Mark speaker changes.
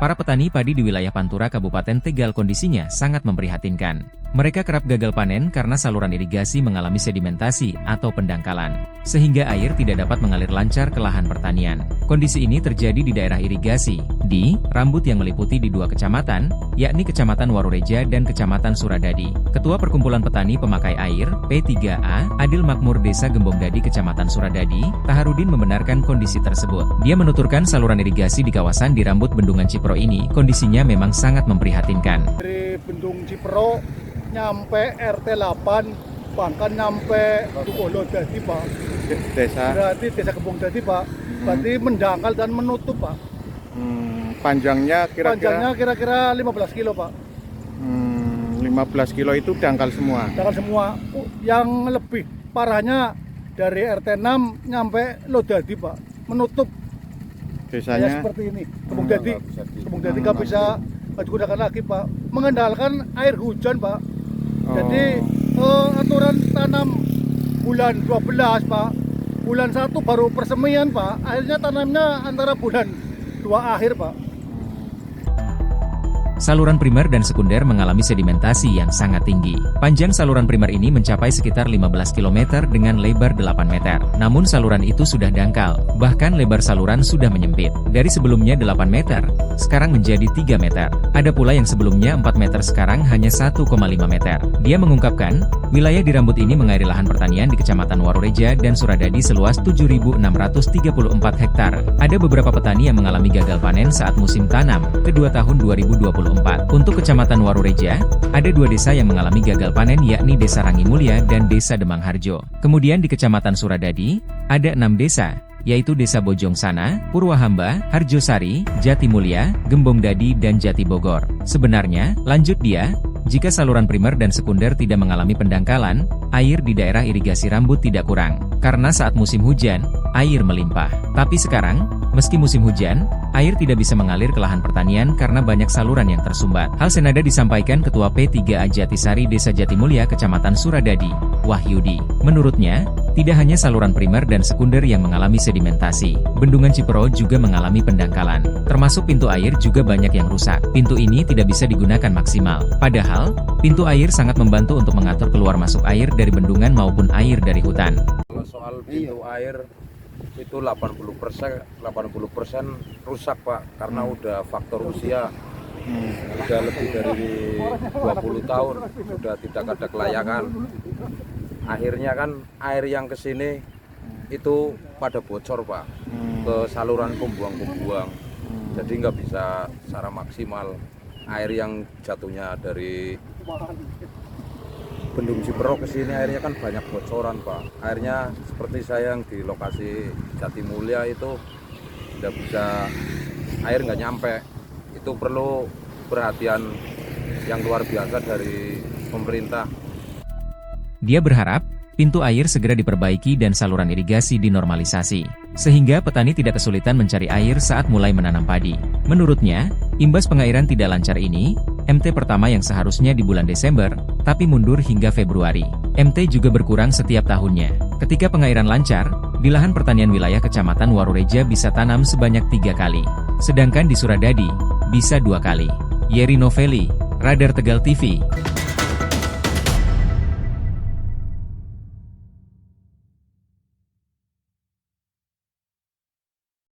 Speaker 1: Para petani padi di wilayah Pantura Kabupaten Tegal kondisinya sangat memprihatinkan. Mereka kerap gagal panen karena saluran irigasi mengalami sedimentasi atau pendangkalan, sehingga air tidak dapat mengalir lancar ke lahan pertanian. Kondisi ini terjadi di daerah irigasi, di rambut yang meliputi di 2 kecamatan, yakni Kecamatan Warureja dan Kecamatan Suradadi. Ketua Perkumpulan Petani Pemakai Air, P3A, Adil Makmur Desa Gembongdadi Kecamatan Suradadi, Taharudin membenarkan kondisi tersebut. Dia menuturkan saluran irigasi di kawasan di rambut Bendungan Cipro ini, kondisinya memang sangat memprihatinkan.
Speaker 2: Dari Bendung Cipro nyampe RT 8, bahkan nyampe Tukolo Dadi, Pak. Berarti Desa Gembongdadi, Pak. Berarti mendangkal dan menutup, Pak.
Speaker 3: Panjangnya
Speaker 2: kira-kira 15 kilo, Pak.
Speaker 3: 15 kilo itu dangkal semua?
Speaker 2: Dangkal semua. Yang lebih parahnya dari RT 6 nyampe Lodadi, Pak. Menutup
Speaker 3: desanya
Speaker 2: seperti ini. Gembongdadi nggak bisa digunakan lagi, Pak. Mengandalkan air hujan, Pak. Jadi aturan tanam bulan 12, Pak. Bulan 1 baru persemian, Pak. Akhirnya tanamnya antara bulan 2 akhir, Pak.
Speaker 1: Saluran primer dan sekunder mengalami sedimentasi yang sangat tinggi. Panjang saluran primer ini mencapai sekitar 15 km dengan lebar 8 meter. Namun saluran itu sudah dangkal, bahkan lebar saluran sudah menyempit. Dari sebelumnya 8 meter, sekarang menjadi 3 meter. Ada pula yang sebelumnya 4 meter sekarang hanya 1,5 meter. Dia mengungkapkan, wilayah di rambut ini mengairi lahan pertanian di Kecamatan Warureja dan Suradadi seluas 7.634 hektar. Ada beberapa petani yang mengalami gagal panen saat musim tanam, kedua tahun 2024. Untuk Kecamatan Warureja, ada 2 desa yang mengalami gagal panen yakni Desa Rangi Mulia dan Desa Demang Harjo. Kemudian di Kecamatan Suradadi, ada 6 desa, yaitu Desa Bojong Sana, Purwahamba, Harjosari, Jatimulya, Gembongdadi dan Jati Bogor. Sebenarnya, lanjut dia, jika saluran primer dan sekunder tidak mengalami pendangkalan, air di daerah irigasi rambut tidak kurang. Karena saat musim hujan, air melimpah. Tapi sekarang, meski musim hujan, air tidak bisa mengalir ke lahan pertanian karena banyak saluran yang tersumbat. Hal senada disampaikan Ketua P3A Jatisari Desa Jatimulya Kecamatan Suradadi, Wahyudi. Menurutnya, tidak hanya saluran primer dan sekunder yang mengalami sedimentasi, Bendungan Cipro juga mengalami pendangkalan. Termasuk pintu air juga banyak yang rusak. Pintu ini tidak bisa digunakan maksimal. Padahal, pintu air sangat membantu untuk mengatur keluar masuk air dari bendungan maupun air dari hutan.
Speaker 4: Kalau soal pintu air, itu 80% rusak, Pak, karena udah faktor usia. Udah lebih dari 20 tahun sudah tidak ada kelayakan. Akhirnya kan air yang kesini itu pada bocor, Pak, ke saluran pembuang-pembuang. Jadi nggak bisa secara maksimal. Air yang jatuhnya dari Bendung Cipro ke sini airnya kan banyak bocoran, Pak. Airnya seperti saya yang di lokasi Jatimulya itu tidak bisa, air nggak nyampe. Itu perlu perhatian yang luar biasa dari pemerintah.
Speaker 1: Dia berharap pintu air segera diperbaiki dan saluran irigasi dinormalisasi, sehingga petani tidak kesulitan mencari air saat mulai menanam padi. Menurutnya, imbas pengairan tidak lancar ini, MT pertama yang seharusnya di bulan Desember, tapi mundur hingga Februari. MT juga berkurang setiap tahunnya. Ketika pengairan lancar, di lahan pertanian wilayah Kecamatan Warureja bisa tanam sebanyak 3 kali. Sedangkan di Suradadi, bisa 2 kali. Yeri Noveli, Radar Tegal TV.